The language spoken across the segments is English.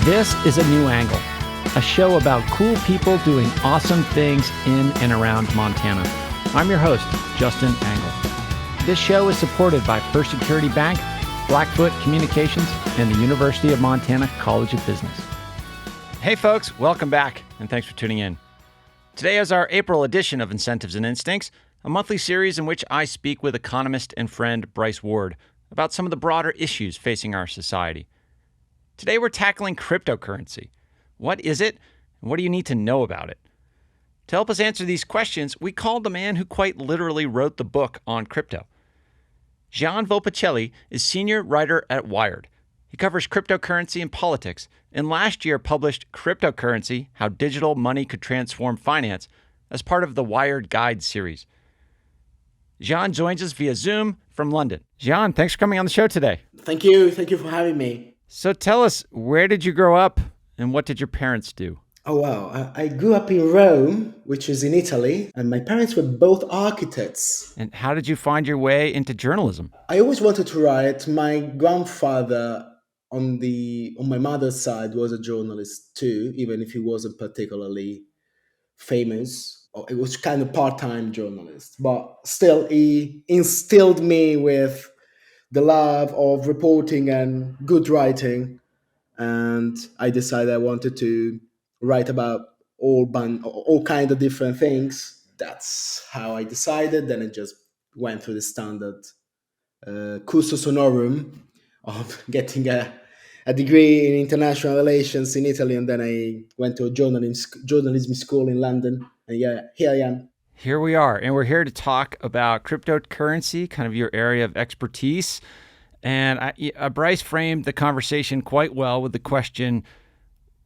This is A New Angle, a show about cool people doing awesome things in and around Montana. I'm your host, Justin Angle. This show is supported by First Security Bank, Blackfoot Communications, and the University of Montana College of Business. Hey folks, welcome back, and thanks for tuning in. Today is our April edition of Incentives and Instincts, a monthly series in which I speak with economist and friend Bryce Ward about some of the broader issues facing our society. Today we're tackling cryptocurrency. What is it, and what do you need to know about it? To help us answer these questions, we called the man who quite literally wrote the book on crypto. Gian Volpicelli is senior writer at Wired. He covers cryptocurrency and politics, and last year published Cryptocurrency: How Digital Money Could Transform Finance as part of the Wired Guide series. Gian joins us via Zoom from London. Gian, thanks for coming on the show today. Thank you. Thank you for having me. So tell us, where did you grow up and what did your parents do? Oh, wow. I grew up in Rome, which is in Italy, and my parents were both architects. And how did you find your way into journalism? I always wanted to write. My grandfather on my mother's side was a journalist too, even if he wasn't particularly famous. It was kind of part-time journalist, but still he instilled me with the love of reporting and good writing. And I decided I wanted to write about all kinds of different things. That's how I decided. Then I just went through the standard cursus honorum of getting a degree in international relations in Italy, and then I went to a journalism school in London. And yeah, here I am. Here we are, and we're here to talk about cryptocurrency, kind of your area of expertise. And Bryce framed the conversation quite well with the question,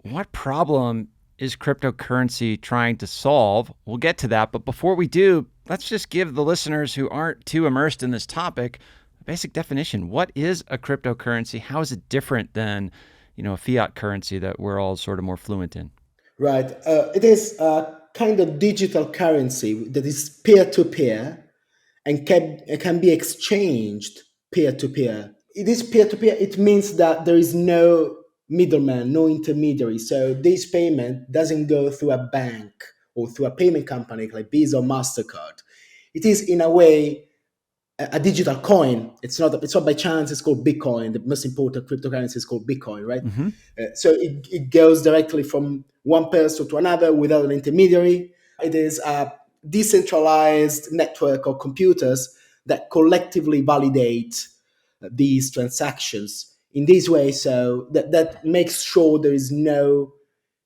what problem is cryptocurrency trying to solve? We'll get to that, but before we do, let's just give the listeners who aren't too immersed in this topic a basic definition. What is a cryptocurrency? How is it different than, a fiat currency that we're all sort of more fluent in? Right. It is a kind of digital currency that is peer-to-peer and can be exchanged peer-to-peer. It is peer-to-peer. It means that there is no middleman, no intermediary. So this payment doesn't go through a bank or through a payment company like Visa or MasterCard. It is, in a way, a digital coin. It's not by chance. It's called Bitcoin. The most important cryptocurrency is called Bitcoin, right? Mm-hmm. So it goes directly from one person to another without an intermediary. It is a decentralized network of computers that collectively validate these transactions in this way. So that makes sure there is no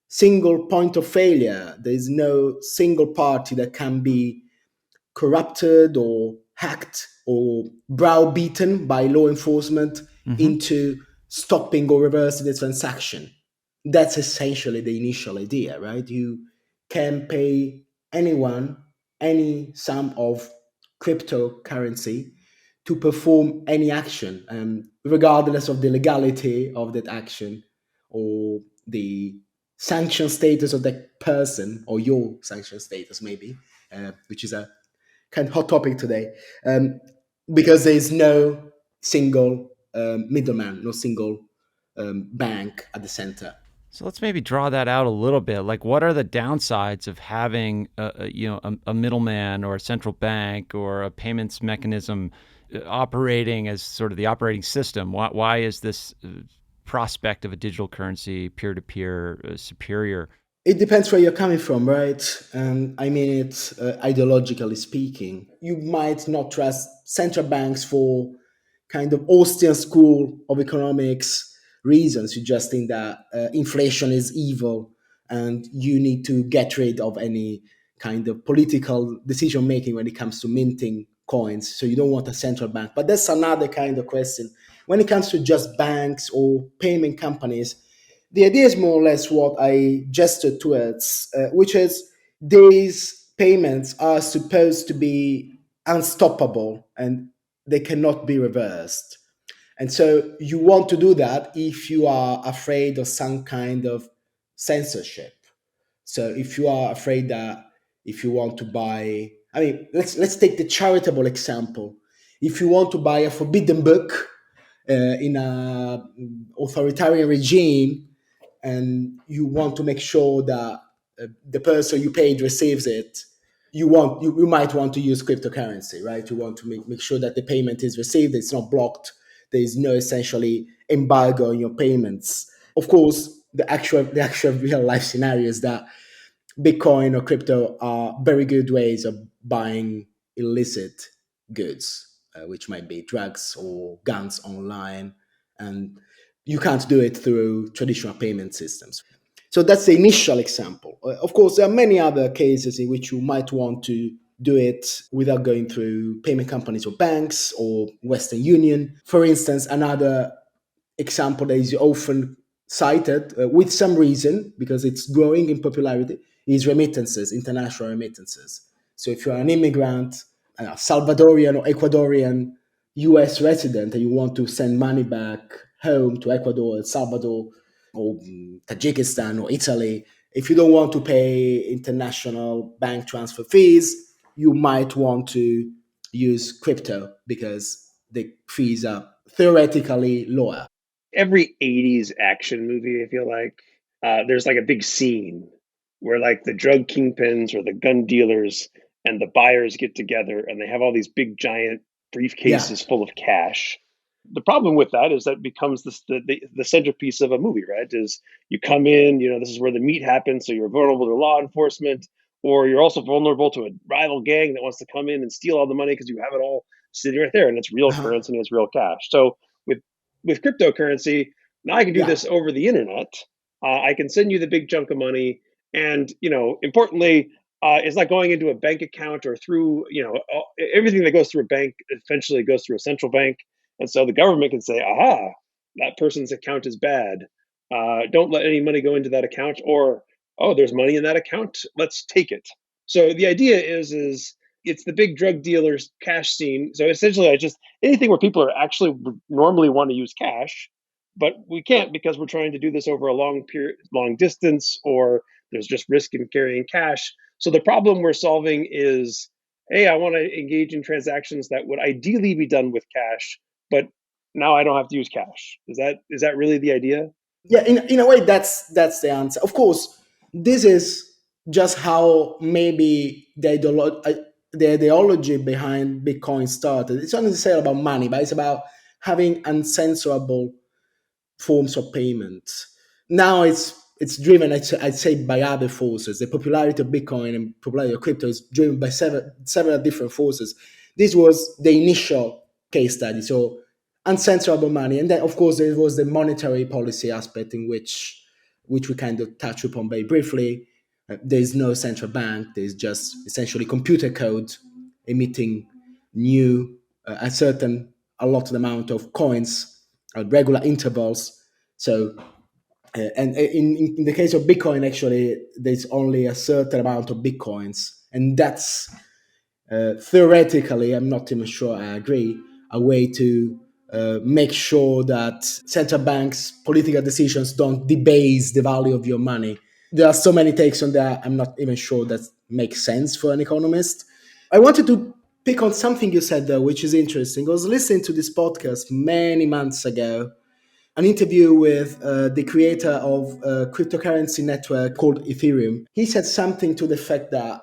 single point of failure. There is no single party that can be corrupted or hacked or browbeaten by law enforcement into stopping or reversing the transaction. That's essentially the initial idea, right? You can pay anyone any sum of cryptocurrency to perform any action, regardless of the legality of that action or the sanction status of that person, or your sanction status maybe, which is a kind of hot topic today, because there is no single middleman, no single bank at the center. So let's maybe draw that out a little bit. Like, what are the downsides of having a middleman or a central bank or a payments mechanism operating as sort of the operating system? Why is this prospect of a digital currency peer-to-peer superior? It depends where you're coming from, right? I mean, it's ideologically speaking. You might not trust central banks for kind of Austrian school of economics reasons. You just think that inflation is evil and you need to get rid of any kind of political decision making when it comes to minting coins. So you don't want a central bank. But that's another kind of question. When it comes to just banks or payment companies, the idea is more or less what I gestured towards, which is these payments are supposed to be unstoppable and they cannot be reversed. And so you want to do that if you are afraid of some kind of censorship. So if you are afraid that if you want to buy, let's take the charitable example. If you want to buy a forbidden book in an authoritarian regime, and you want to make sure that the person you paid receives it, you might want to use cryptocurrency, right? You want to make sure that the payment is received, it's not blocked, there is no essentially embargo on your payments. Of course, the actual real life scenario is that Bitcoin or crypto are very good ways of buying illicit goods, which might be drugs or guns online, and you can't do it through traditional payment systems. So that's the initial example. Of course, there are many other cases in which you might want to do it without going through payment companies or banks or Western Union. For instance, another example that is often cited with some reason because it's growing in popularity is remittances, international remittances. So if you're an immigrant, a Salvadorian or Ecuadorian US resident, and you want to send money back home to Ecuador, El Salvador, or Tajikistan or Italy, if you don't want to pay international bank transfer fees, you might want to use crypto because the fees are theoretically lower. Every 80s action movie, I feel like, there's like a big scene where like the drug kingpins or the gun dealers and the buyers get together and they have all these big giant briefcases full of cash. The problem with that is that becomes the centerpiece of a movie, right? Is you come in, this is where the meat happens, so you're vulnerable to law enforcement, or you're also vulnerable to a rival gang that wants to come in and steal all the money because you have it all sitting right there and it's real currency and it's real cash. So with cryptocurrency, now I can do this over the internet. I can send you the big chunk of money, and importantly, it's not going into a bank account or through everything that goes through a bank eventually goes through a central bank, and so the government can say, "Aha, that person's account is bad. Don't let any money go into that account," or "Oh, there's money in that account. Let's take it." So the idea is it's the big drug dealers cash scene. So essentially, I just anything where people are actually normally want to use cash, but we can't because we're trying to do this over a long period, long distance, or there's just risk in carrying cash. So the problem we're solving is, hey, I want to engage in transactions that would ideally be done with cash, but now I don't have to use cash. Is that really the idea? Yeah, in a way, that's the answer. Of course, this is just how maybe the ideology behind Bitcoin started. It's not necessarily about money, but it's about having uncensorable forms of payment. Now it's driven, I'd say, by other forces. The popularity of Bitcoin and popularity of crypto is driven by several different forces. This was the initial case study. So uncensorable money, and then of course there was the monetary policy aspect in which we kind of touch upon very briefly. There is no central bank. There is just essentially computer code emitting new a lot amount of coins at regular intervals. So and in the case of Bitcoin, actually, there's only a certain amount of Bitcoins, and that's theoretically, I'm not even sure I agree, a way to make sure that central banks' political decisions don't debase the value of your money. There are so many takes on that. I'm not even sure that makes sense for an economist. I wanted to pick on something you said though, which is interesting. I was listening to this podcast many months ago, an interview with the creator of a cryptocurrency network called Ethereum. He said something to the effect that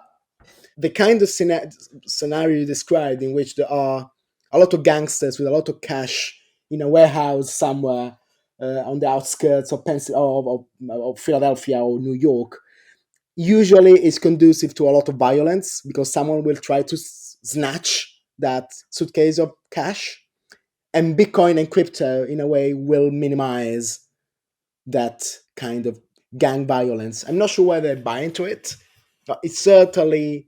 the kind of scenario you described, in which there are a lot of gangsters with a lot of cash in a warehouse somewhere on the outskirts of, of Philadelphia or New York, usually is conducive to a lot of violence because someone will try to snatch that suitcase of cash. And Bitcoin and crypto, in a way, will minimize that kind of gang violence. I'm not sure whether I buy into it, but it certainly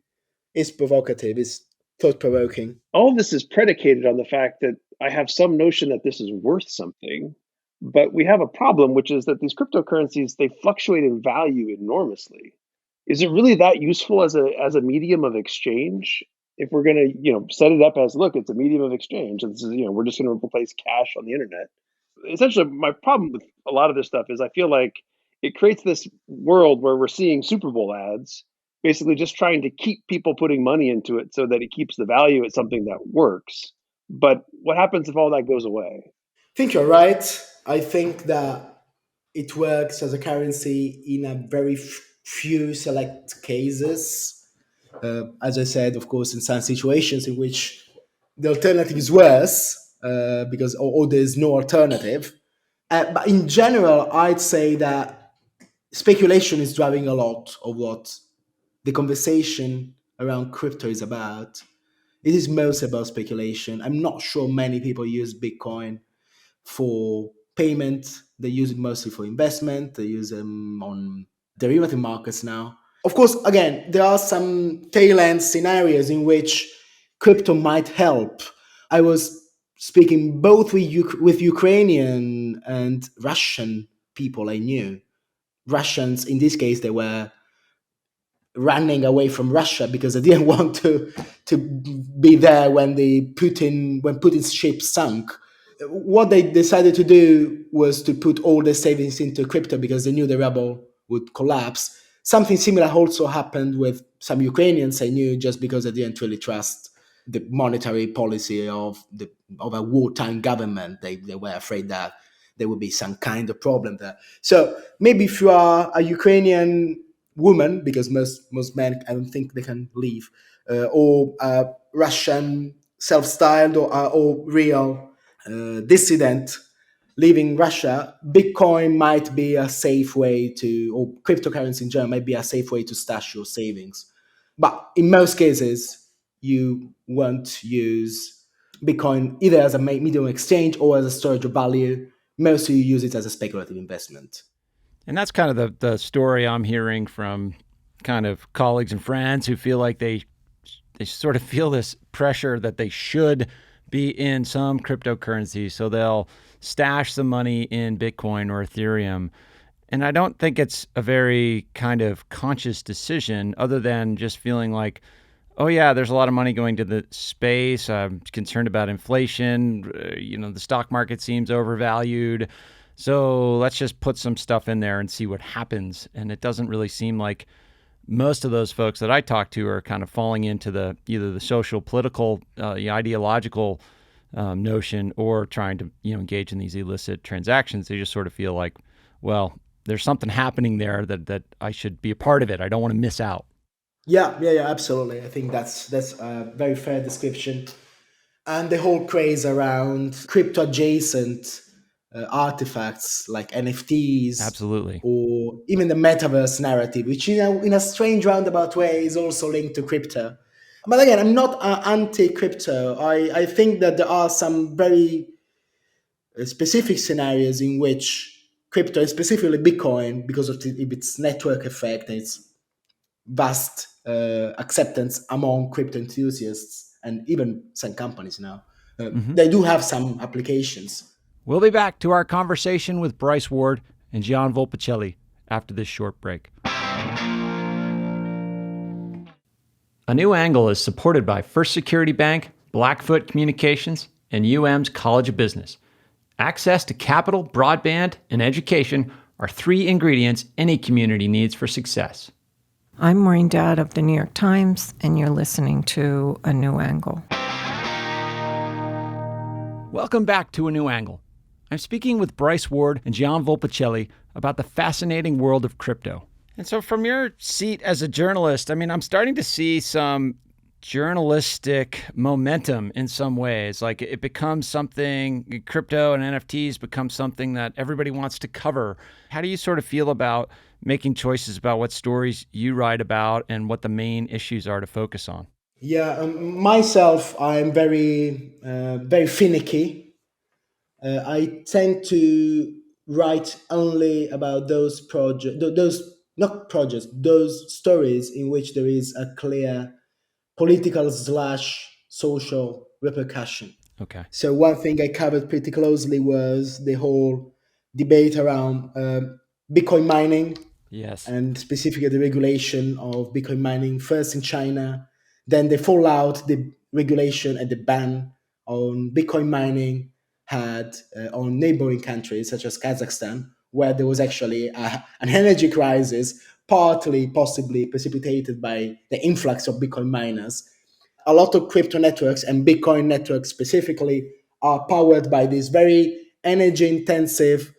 is provocative, is thought provoking. All of this is predicated on the fact that I have some notion that this is worth something, but we have a problem, which is that these cryptocurrencies, they fluctuate in value enormously. Is it really that useful as a medium of exchange? If we're going to, set it up as, look, it's a medium of exchange, and this is, we're just going to replace cash on the internet. Essentially, my problem with a lot of this stuff is I feel like it creates this world where we're seeing Super Bowl ads, basically just trying to keep people putting money into it so that it keeps the value at something that works. But what happens if all that goes away? I think you're right. I think that it works as a currency in a very few select cases. As I said, of course, in some situations in which the alternative is worse because or there's no alternative. But in general, I'd say that speculation is driving a lot of what the conversation around crypto is about. It is most about speculation. I'm not sure many people use Bitcoin for payment. They use it mostly for investment. They use them on derivative markets now. Of course, again, there are some tail end scenarios in which crypto might help. I was speaking both with Ukrainian and Russian people I knew. Russians, in this case, they were running away from Russia because they didn't want to be there when Putin's ship sunk. What they decided to do was to put all their savings into crypto because they knew the ruble would collapse. Something similar also happened with some Ukrainians I knew, just because they didn't really trust the monetary policy of a wartime government. They were afraid that there would be some kind of problem there. So maybe if you are a Ukrainian woman, because most men, I don't think they can leave, or a Russian self-styled or real dissident leaving Russia, Bitcoin might be a safe way to, or cryptocurrency in general might be a safe way to stash your savings. But in most cases, you won't use Bitcoin either as a medium of exchange or as a storage of value. Mostly you use it as a speculative investment. And that's kind of the story I'm hearing from kind of colleagues and friends who feel like they sort of feel this pressure that they should be in some cryptocurrency. So they'll stash some money in Bitcoin or Ethereum. And I don't think it's a very kind of conscious decision, other than just feeling like, oh yeah, there's a lot of money going to the space. I'm concerned about inflation. The stock market seems overvalued. So let's just put some stuff in there and see what happens. And it doesn't really seem like most of those folks that I talk to are kind of falling into either the social, political, ideological notion, or trying to engage in these illicit transactions. They just sort of feel like, well, there's something happening there that I should be a part of it. I don't want to miss out. Yeah, absolutely. I think that's a very fair description. And the whole craze around crypto adjacent artifacts like NFTs, absolutely, or even the metaverse narrative, which in a strange roundabout way is also linked to crypto. But again, I'm not anti-crypto. I think that there are some very specific scenarios in which crypto, and specifically Bitcoin, because of its network effect and its vast acceptance among crypto enthusiasts and even some companies now, they do have some applications. We'll be back to our conversation with Bryce Ward and Gian Volpicelli after this short break. A New Angle is supported by First Security Bank, Blackfoot Communications, and UM's College of Business. Access to capital, broadband, and education are 3 ingredients any community needs for success. I'm Maureen Dowd of the New York Times, and you're listening to A New Angle. Welcome back to A New Angle. I'm speaking with Bryce Ward and Gian Volpicelli about the fascinating world of crypto. And so from your seat as a journalist, I'm starting to see some journalistic momentum in some ways. Like it becomes something, crypto and NFTs become something that everybody wants to cover. How do you sort of feel about making choices about what stories you write about and what the main issues are to focus on? Yeah, myself, I'm very finicky. I tend to write only about those those stories in which there is a clear political / social repercussion. Okay. So one thing I covered pretty closely was the whole debate around Bitcoin mining. Yes. And specifically the regulation of Bitcoin mining, first in China, then the fallout, the regulation and the ban on Bitcoin mining had on neighboring countries such as Kazakhstan, where there was actually an energy crisis, partly possibly precipitated by the influx of Bitcoin miners. A lot of crypto networks, and Bitcoin networks specifically, are powered by these very energy intensive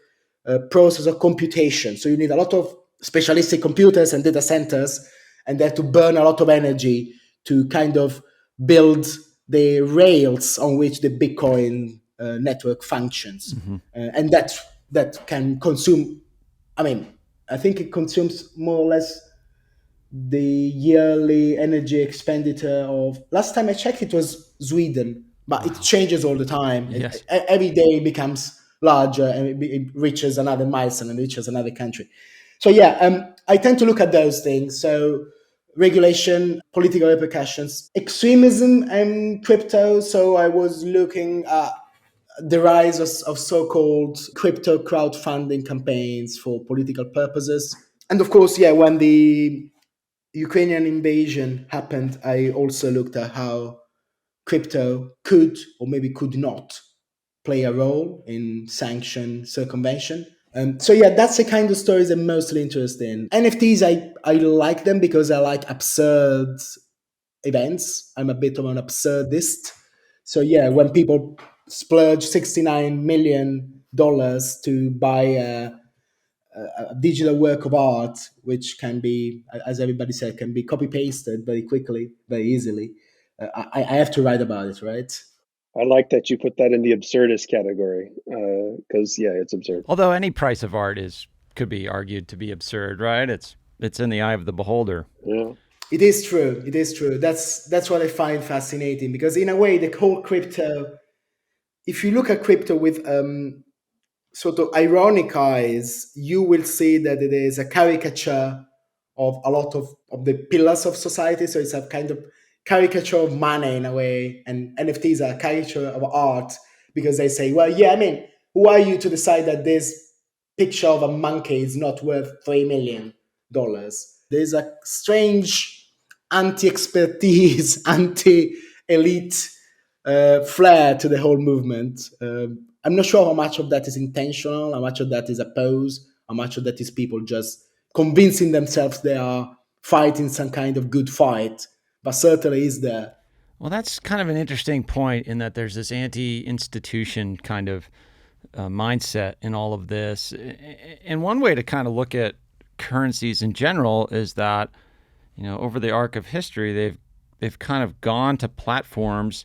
process of computation. So you need a lot of specialistic computers and data centers, and they have to burn a lot of energy to kind of build the rails on which the Bitcoin network functions. And that can consume, I think it consumes more or less the yearly energy expenditure of, last time I checked it was Sweden, but it changes all the time. Yes. Every day it becomes larger and it reaches another milestone and reaches another country. So yeah, I tend to look at those things. So regulation, political repercussions, extremism, and crypto. So I was looking at the rise of so-called crypto crowdfunding campaigns for political purposes. And of course, yeah, when the Ukrainian invasion happened, I also looked at how crypto could or maybe could not play a role in sanction circumvention. So yeah, that's the kind of stories I'm mostly interested in. NFTs, I like them because I like absurd events. I'm a bit of an absurdist. So yeah, when people splurge $69 million to buy a digital work of art, which can be, as everybody said, can be copy pasted very quickly, very easily. I have to write about it, right? I like that you put that in the absurdist category because, yeah, it's absurd. Although any price of art could be argued to be absurd, right? It's in the eye of the beholder. Yeah. It is true. It is true. That's what I find fascinating, because in a way, the whole crypto, if you look at crypto with sort of ironic eyes, you will see that it is a caricature of a lot of the pillars of society. So it's a kind of caricature of money in a way, and NFTs are a caricature of art, because they say, well, yeah, who are you to decide that this picture of a monkey is not worth $3 million? There's a strange anti-expertise, anti-elite flair to the whole movement. I'm not sure how much of that is intentional, how much of that is a pose, how much of that is people just convincing themselves they are fighting some kind of good fight, but certainly is there. Well, that's kind of an interesting point, in that there's this anti-institution kind of mindset in all of this. And one way to kind of look at currencies in general is that, over the arc of history, they've kind of gone to platforms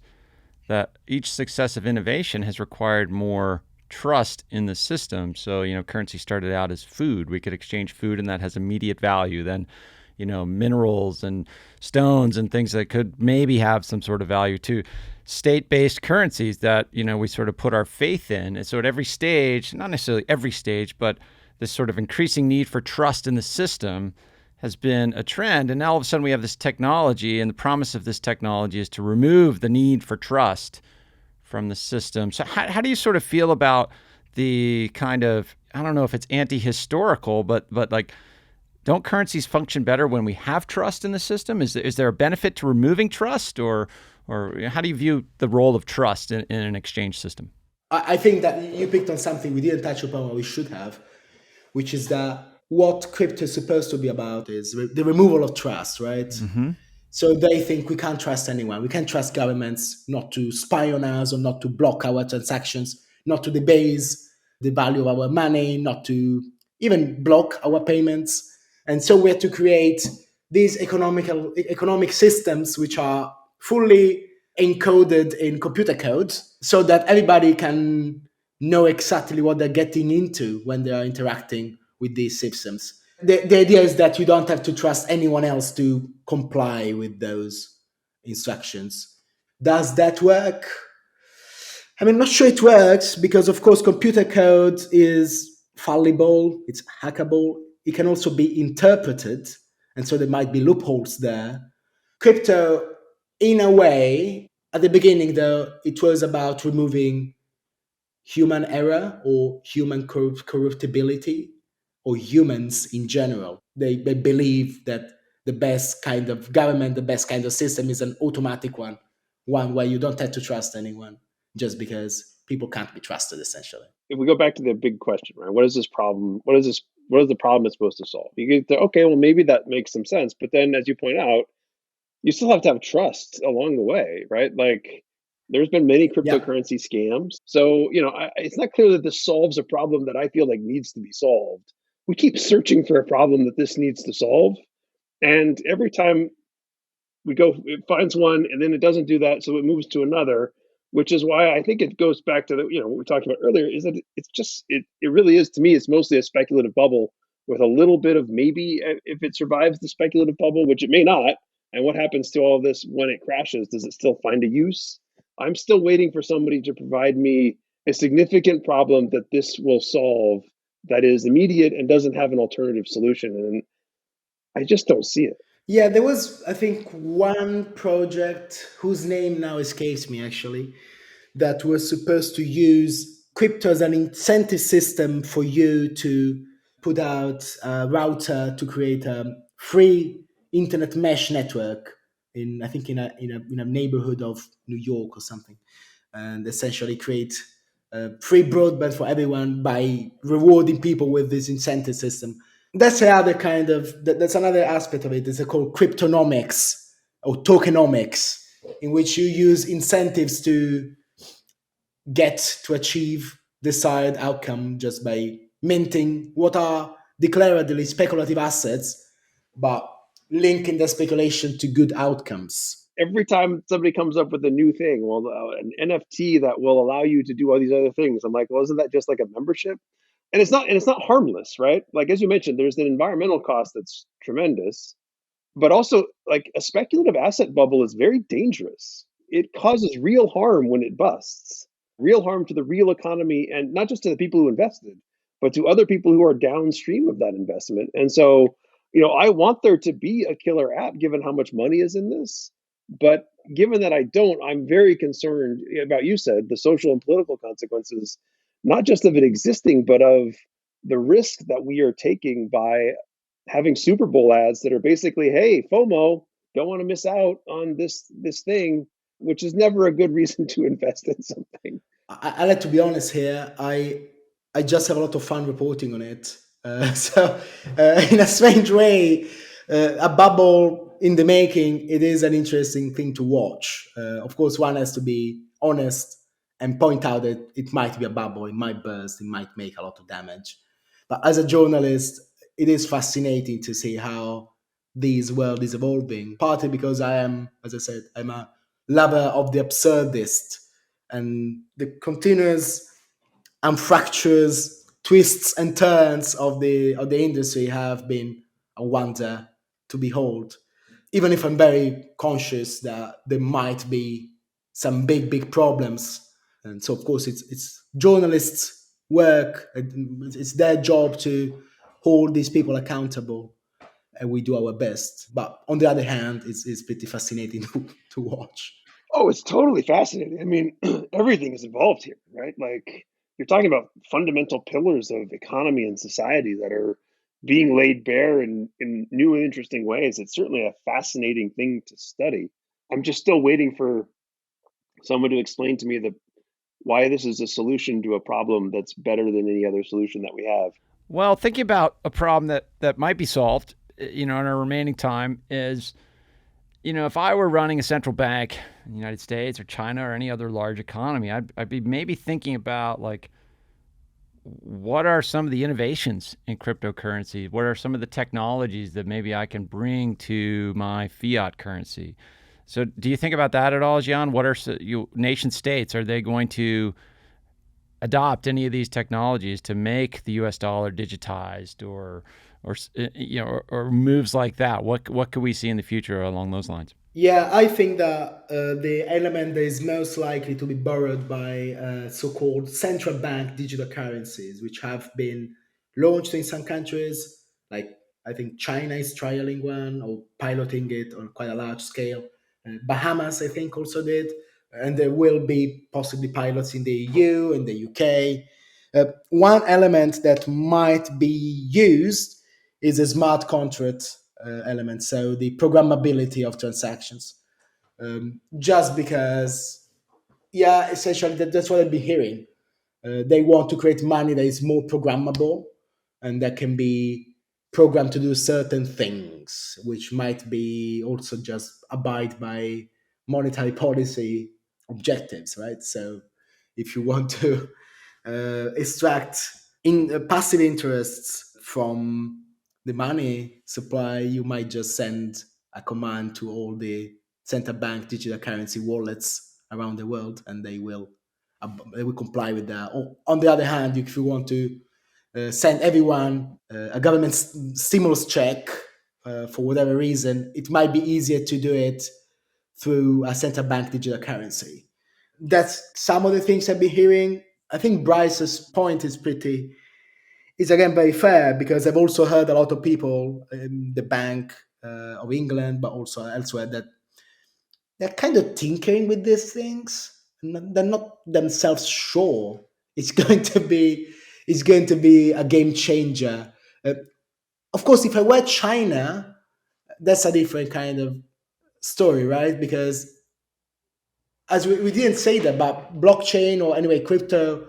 that each successive innovation has required more trust in the system. So, currency started out as food. We could exchange food, and that has immediate value. Then, minerals and stones and things that could maybe have some sort of value too. State-based currencies that, we sort of put our faith in. And so at every stage, not necessarily every stage, but this sort of increasing need for trust in the system has been a trend. And now all of a sudden we have this technology, and the promise of this technology is to remove the need for trust from the system. So how do you sort of feel about the kind of, I don't know if it's anti-historical, but like, don't currencies function better when we have trust in the system? Is there a benefit to removing trust, or how do you view the role of trust in an exchange system? I think that you picked on something we didn't touch upon, what we should have, which is that what crypto is supposed to be about is the removal of trust, right? Mm-hmm. So they think we can't trust anyone. We can't trust governments not to spy on us, or not to block our transactions, not to debase the value of our money, not to even block our payments. And so we have to create these economic systems which are fully encoded in computer code, so that everybody can know exactly what they're getting into when they are interacting with these systems. The idea is that you don't have to trust anyone else to comply with those instructions. Does that work? I'm not sure it works, because, of course, computer code is fallible, it's hackable, it can also be interpreted, and so there might be loopholes there. Crypto, in a way, at the beginning, though, it was about removing human error or human corruptibility, or humans in general. They believe that the best kind of government, the best kind of system is an automatic one where you don't have to trust anyone, just because people can't be trusted, essentially. If we go back to the big question, right? What is this problem? What is the problem it's supposed to solve? You get there, okay, well, maybe that makes some sense. But then, as you point out, you still have to have trust along the way, right? Like, There's been many Yeah. cryptocurrency scams. So, it's not clear that this solves a problem that I feel like needs to be solved. We keep searching for a problem that this needs to solve. And every time we go, it finds one and then it doesn't do that. So it moves to another, which is why I think it goes back to what we were talking about earlier, is that it really is, to me, it's mostly a speculative bubble with a little bit of maybe if it survives the speculative bubble, which it may not. And what happens to all of this when it crashes? Does it still find a use? I'm still waiting for somebody to provide me a significant problem that this will solve that is immediate and doesn't have an alternative solution. And I just don't see it. Yeah, there was, I think, one project whose name now escapes me actually, that was supposed to use crypto as an incentive system for you to put out a router to create a free internet mesh network in, I think, in a neighborhood of New York or something, and essentially create free broadband for everyone by rewarding people with this incentive system. That's another kind of that's another aspect of it. It's called cryptonomics or tokenomics, in which you use incentives to get to achieve desired outcome just by minting what are declaredly speculative assets, but linking the speculation to good outcomes. Every time somebody comes up with a new thing, well, an NFT that will allow you to do all these other things, I'm like, well, isn't that just like a membership? And it's not harmless, right? Like, as you mentioned, there's an environmental cost that's tremendous, but also, like, a speculative asset bubble is very dangerous. It causes real harm when it busts, real harm to the real economy, and not just to the people who invested, but to other people who are downstream of that investment. And so, I want there to be a killer app given how much money is in this. But given that I don't, I'm very concerned about, you said, the social and political consequences, not just of it existing, but of the risk that we are taking by having Super Bowl ads that are basically, "Hey, FOMO, don't want to miss out on this thing," which is never a good reason to invest in something. I like to be honest here. I just have a lot of fun reporting on it. So, in a strange way, a bubble in the making. It is an interesting thing to watch. Of course, one has to be honest and point out that it might be a bubble. It might burst. It might make a lot of damage. But as a journalist, it is fascinating to see how this world is evolving. Partly because I am, as I said, I'm a lover of the absurdist, and the continuous and fractures, twists and turns of the industry have been a wonder to behold. Even if I'm very conscious that there might be some big problems, and so of course it's journalists' work. It's their job to hold these people accountable, and we do our best. But on the other hand, it's pretty fascinating to watch. Oh, it's totally fascinating. I mean, everything is involved here, right? Like, you're talking about fundamental pillars of economy and society that are being laid bare in new and interesting ways. It's certainly a fascinating thing to study. I'm just still waiting for someone to explain to me why this is a solution to a problem that's better than any other solution that we have. Well, thinking about a problem that might be solved, in our remaining time is, if I were running a central bank in the United States or China or any other large economy, I'd be maybe thinking about, like, what are some of the innovations in cryptocurrency? What are some of the technologies that maybe I can bring to my fiat currency? So do you think about that at all, Gian? What are nation states? Are they going to adopt any of these technologies to make the U.S. dollar digitized, or moves like that? What could we see in the future along those lines? Yeah, I think that the element that is most likely to be borrowed by so-called central bank digital currencies, which have been launched in some countries, like I think China is trialing one or piloting it on quite a large scale. Bahamas, I think, also did, and there will be possibly pilots in the EU and the UK. One element that might be used is a smart contract element, so the programmability of transactions. Just because, yeah, essentially that's what I've been hearing. They want to create money that is more programmable and that can be programmed to do certain things, which might be also just abide by monetary policy objectives, right? So if you want to extract in passive interests from the money supply, you might just send a command to all the central bank digital currency wallets around the world, and they will comply with that. Or, on the other hand, if you want to send everyone a government stimulus check for whatever reason, it might be easier to do it through a central bank digital currency. That's some of the things I've been hearing. I think Bryce's point is again very fair, because I've also heard a lot of people in the Bank of England, but also elsewhere, that they're kind of tinkering with these things. They're not themselves sure it's going to be a game changer. Of course, if I were China, that's a different kind of story, right? Because as we didn't say that, but blockchain, or anyway crypto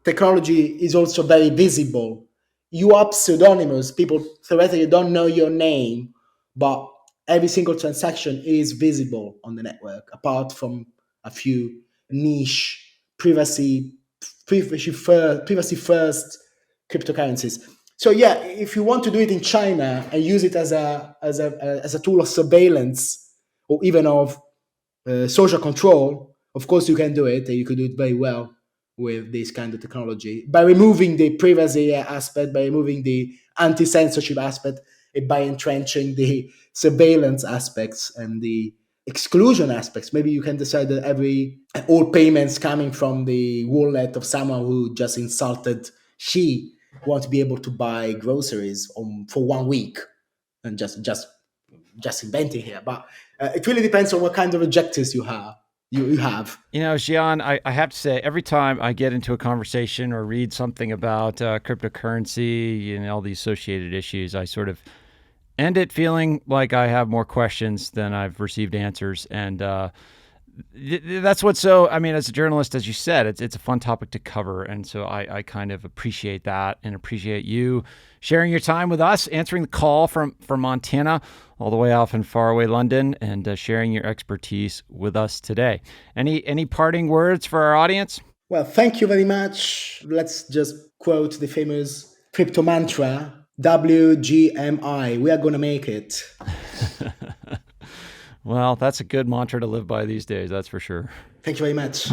technology, is also very visible. You are pseudonymous. People theoretically don't know your name, but every single transaction is visible on the network, apart from a few niche privacy first cryptocurrencies. So yeah, if you want to do it in China and use it as a tool of surveillance, or even of social control, of course you can do it, and you can do it very well with this kind of technology, by removing the privacy aspect, by removing the anti-censorship aspect, and by entrenching the surveillance aspects and the exclusion aspects. Maybe you can decide that all payments coming from the wallet of someone who just insulted Xi won't be able to buy groceries for 1 week, and just inventing here. But it really depends on what kind of objectives you have. You have. Gian, I have to say, every time I get into a conversation or read something about cryptocurrency and all the associated issues, I sort of end it feeling like I have more questions than I've received answers. And that's what's so, as a journalist, as you said, it's a fun topic to cover. And so I kind of appreciate that, and appreciate you sharing your time with us, answering the call from Montana, all the way off in faraway London, and sharing your expertise with us today. Any parting words for our audience? Well, thank you very much. Let's just quote the famous crypto mantra, WGMI. We are going to make it. Well, that's a good mantra to live by these days, that's for sure. Thank you very much.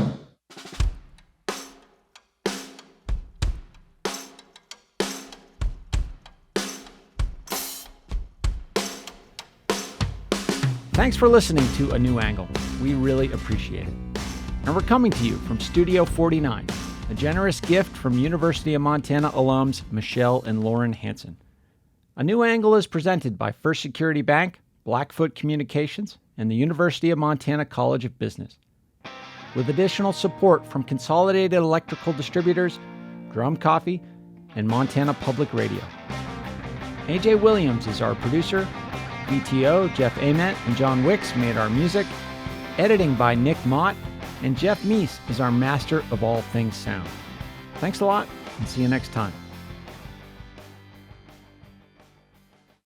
Thanks for listening to A New Angle. We really appreciate it. And we're coming to you from Studio 49, a generous gift from University of Montana alums Michelle and Lauren Hansen. A New Angle is presented by First Security Bank, Blackfoot Communications, and the University of Montana College of Business, with additional support from Consolidated Electrical Distributors, Drum Coffee, and Montana Public Radio. AJ Williams is our producer. BTO, Jeff Ament, and John Wicks made our music. Editing by Nick Mott, and Jeff Meese is our master of all things sound. Thanks a lot, and see you next time.